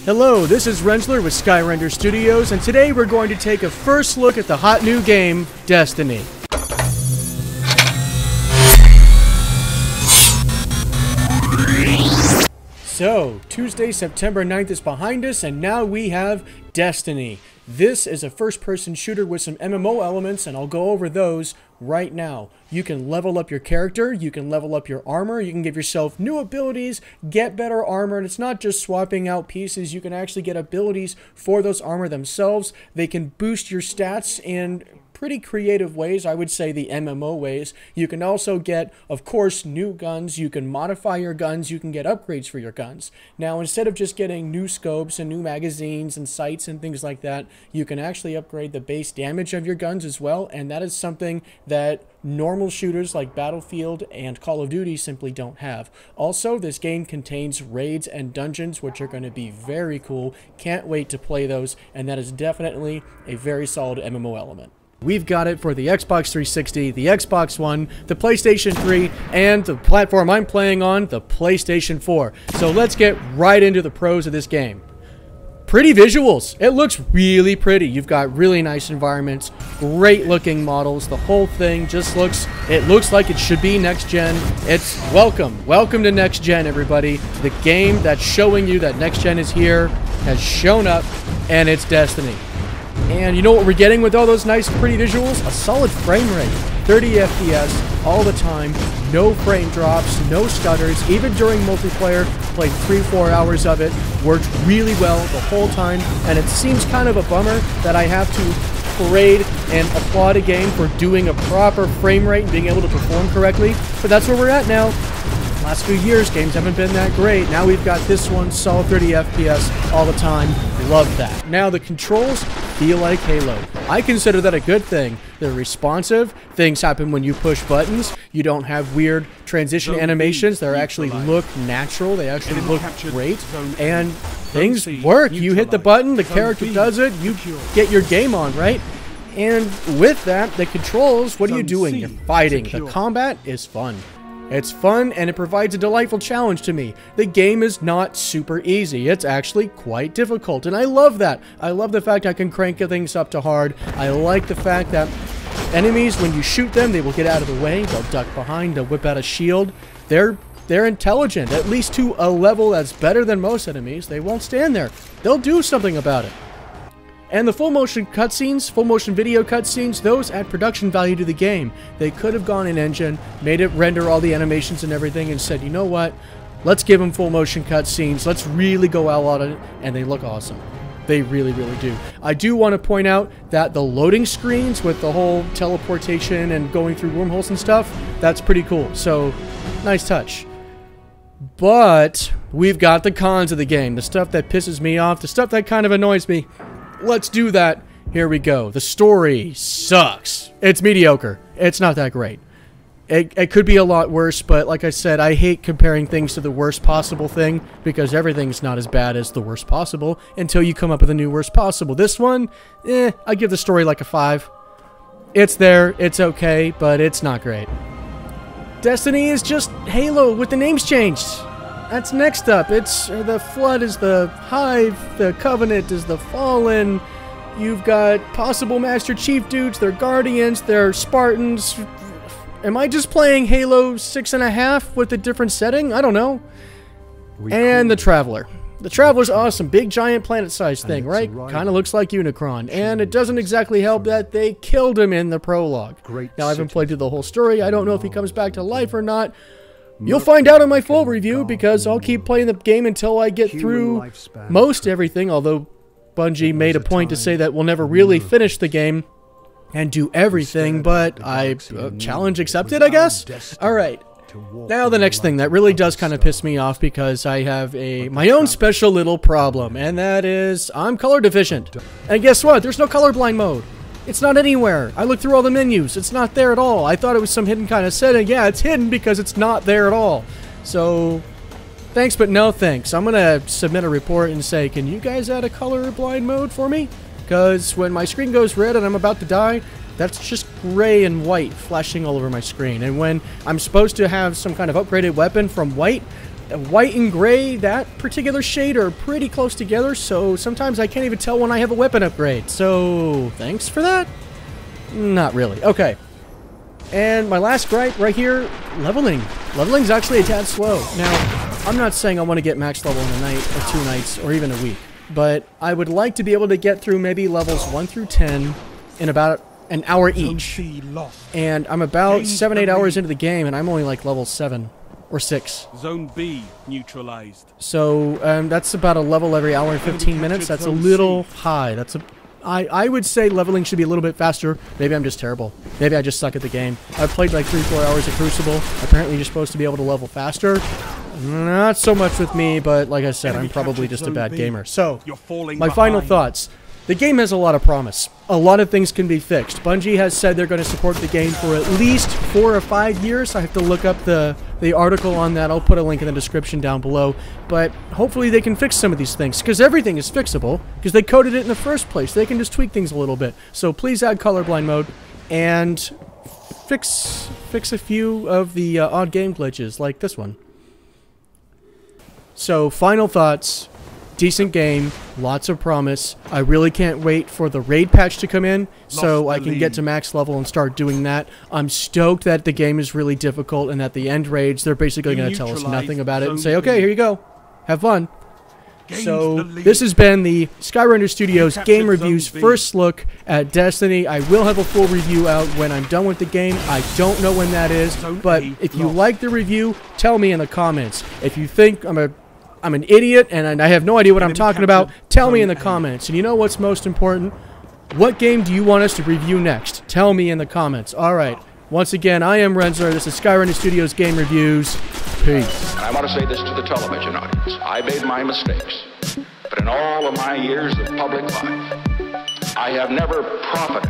Hello, this is Rensler with Skyrender Studios, and today we're going to take a first look at the hot new game, Destiny. So, Tuesday, September 9th is behind us, and now we have Destiny. This is a first-person shooter with some MMO elements, and I'll go over those right now. You can level up your character, you can level up your armor, you can give yourself new abilities, get better armor, and it's not just swapping out pieces, you can actually get abilities for those armor themselves. They can boost your stats in pretty creative ways, I would say the MMO ways. You can also get, of course, new guns, you can modify your guns, you can get upgrades for your guns. Now, instead of just getting new scopes and new magazines and sights and things like that, you can actually upgrade the base damage of your guns as well, and that is something that normal shooters like Battlefield and Call of Duty simply don't have. Also, this game contains raids and dungeons, which are going to be very cool. Can't wait to play those, and that is definitely a very solid MMO element. We've got it for the Xbox 360, the Xbox One, the PlayStation 3, and the platform I'm playing on, the PlayStation 4. So let's get right into the pros of this game. Pretty visuals. It looks really pretty. You've got really nice environments, great looking models. The whole thing just looks like it should be next gen. It's welcome to next gen, everybody. The game that's showing you that next gen is here has shown up, and it's Destiny. And you know what we're getting with all those nice, pretty visuals? A solid frame rate. 30 FPS all the time. No frame drops, no stutters. Even during multiplayer, played 3-4 hours of it. Worked really well the whole time. And it seems kind of a bummer that I have to parade and applaud a game for doing a proper frame rate and being able to perform correctly. But that's where we're at now. Last few years, games haven't been that great. Now we've got this one, solid 30 FPS all the time. Love that. Now the controls feel like Halo. I consider that a good thing. They're responsive. Things happen when you push buttons. You don't have weird transition animations. They actually look natural. They actually look great. And things work. You hit the button, the character does it, you get your game on, right? And with that, the controls, what are you doing? You're fighting. The combat is fun. It's fun, and it provides a delightful challenge to me. The game is not super easy. It's actually quite difficult, and I love that. I love the fact I can crank things up to hard. I like the fact that enemies, when you shoot them, they will get out of the way. They'll duck behind. They'll whip out a shield. They're intelligent, at least to a level that's better than most enemies. They won't stand there. They'll do something about it. And the full motion cutscenes, full motion video cutscenes, those add production value to the game. They could have gone in engine, made it render all the animations and everything, and said, you know what, let's give them full motion cutscenes, let's really go all out on it, and they look awesome. They really, really do. I do want to point out that the loading screens with the whole teleportation and going through wormholes and stuff, that's pretty cool. So, nice touch. But we've got the cons of the game, the stuff that pisses me off, the stuff that kind of annoys me. Let's do that. Here we go. The story sucks. It's mediocre. It's not that great. It could be a lot worse, but like I said, I hate comparing things to the worst possible thing because everything's not as bad as the worst possible until you come up with a new worst possible. This one, I give the story like a 5. It's there, it's okay, but it's not great. Destiny is just Halo with the names changed. That's next up. It's the Flood is the Hive, the Covenant is the Fallen. You've got possible Master Chief dudes, they're Guardians, they're Spartans. Am I just playing Halo 6.5 with a different setting? I don't know. And the Traveler. The Traveler's awesome. Big, giant, planet-sized thing, right? Kind of looks like Unicron. And it doesn't exactly help that they killed him in the prologue. Now, I haven't played through the whole story. I don't know if he comes back to life or not. You'll find out in my full review, because I'll keep playing the game until I get through most everything, although Bungie made a point to say that we'll never really finish the game and do everything, but challenge accepted, I guess? Alright, now the next thing that really does kind of piss me off, because I have my own special little problem, and that is I'm color deficient. And guess what? There's no colorblind mode. It's not anywhere. I looked through all the menus. It's not there at all. I thought it was some hidden kind of setting. Yeah, it's hidden because it's not there at all. So, thanks but no thanks. I'm going to submit a report and say, can you guys add a colorblind mode for me? Because when my screen goes red and I'm about to die, that's just gray and white flashing all over my screen. And when I'm supposed to have some kind of upgraded weapon from white, white and gray, that particular shade, are pretty close together, so sometimes I can't even tell when I have a weapon upgrade. So, thanks for that? Not really. Okay. And my last gripe right here, leveling. Leveling's actually a tad slow. Now, I'm not saying I want to get max level in a night, or 2 nights, or even a week, but I would like to be able to get through maybe levels 1 through 10 in about an hour each. And I'm about 7-8 hours into the game, and I'm only like level 7 or 6. Zone B neutralized. So that's about a level every hour and 15 minutes. That's a little high. That's a I would say leveling should be a little bit faster. Maybe I'm just terrible. Maybe I just suck at the game. I've played like 3-4 hours of Crucible. Apparently you're supposed to be able to level faster. Not so much with me, but like I said, I'm probably just a bad gamer. So, my final thoughts. The game has a lot of promise. A lot of things can be fixed. Bungie has said they're going to support the game for at least 4 or 5 years. I have to look up the article on that. I'll put a link in the description down below. But hopefully they can fix some of these things, because everything is fixable, because they coded it in the first place. They can just tweak things a little bit. So please add Colorblind Mode and fix a few of the odd game glitches, like this one. So, final thoughts. Decent game, lots of promise. I really can't wait for the raid patch to come in so I can get to max level and start doing that. I'm stoked that the game is really difficult and that the end raids, they're basically going to tell us nothing about it and say, okay, here you go. Have fun. So, this has been the Skyrender Studios Game Reviews first look at Destiny. I will have a full review out when I'm done with the game. I don't know when that is, but if you like the review, tell me in the comments. If you think I'm an idiot and I have no idea what I'm talking about, tell me in the comments. And you know what's most important? What game do you want us to review next? Tell me in the comments. Alright, once again, I am Renzler. This is Skyrender Studios Game Reviews. Peace. And I want to say this to the television audience. I made my mistakes, but in all of my years of public life, I have never profited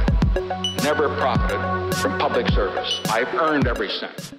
from public service. I've earned every cent.